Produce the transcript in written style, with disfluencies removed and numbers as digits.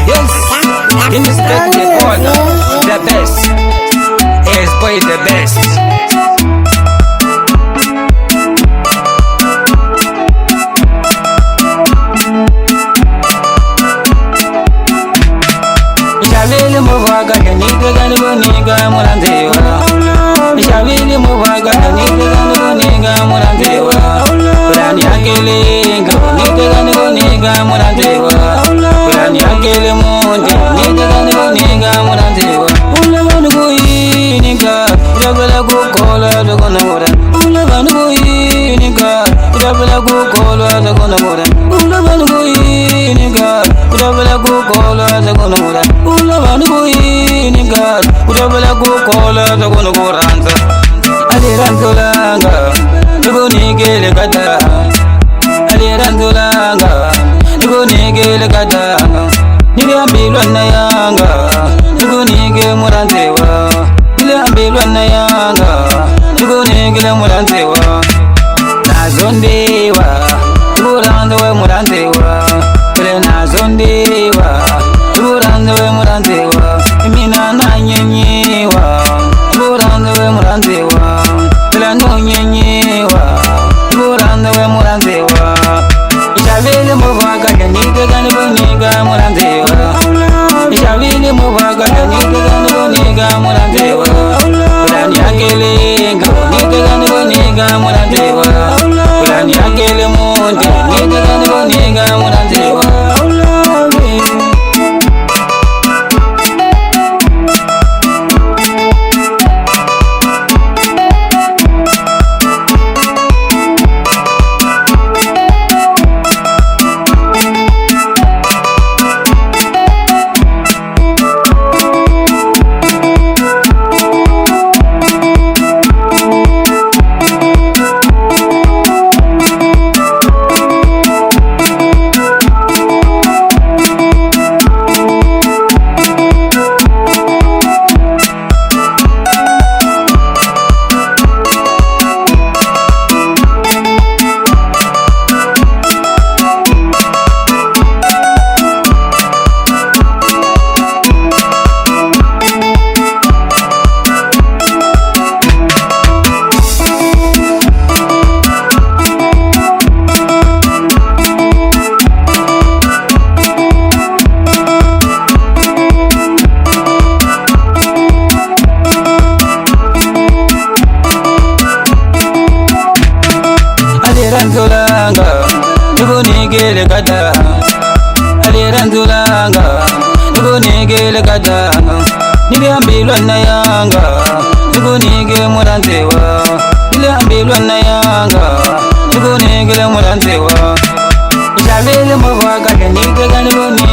Yes, in this bed they call the best. Yes, boy, the best. Ishabili muvaga nigga gani boniga muranzewa. Ishabili muvaga nigga gani boniga muranzewa. Kurani akelenga nigga gani boniga muranzewa. Kurani akele mundi nigga gani boniga muranzewa. Ula banu boyi nigga irabela gukola dogona mura. Ula banu boyi nigga irabela gukola dogona mura. Ula banu boyi nigga irabela gukola dogona mura. Ula banu boyi nigga irabela gukola dogona muranza. Aliranzolanga ibonigele kata. Aliranzolanga ibonigele kata. Niliambilwa na yanga ibonigele muranzewa. Niliambilwa na yanga ibonigele muranzewa. Nazondewa iburanzewe muranzewa. Kule nazondewa iburanzewe muranzewa. Imina nanyenyewa iburanzewe muranzewa. Kule nonyenyewa iburanzewe muranzewa. Ishabili muvaga nigga gani boniga muranzewa. Ishabili muvaga nigga gani boniga muranzewa. Kurani akelenga nigga gani boniga muranzewa. Kurani akele mundi nigga gani boniga muranzewa. Aliranzolanga ibonigele kata. Aliranzolanga ibonigele kata. Niliambilwa na yanga ibonigele muranzewa. Niliambilwa na yanga ibonigele muranzewa. Ishabili muvaga nigga gani boniga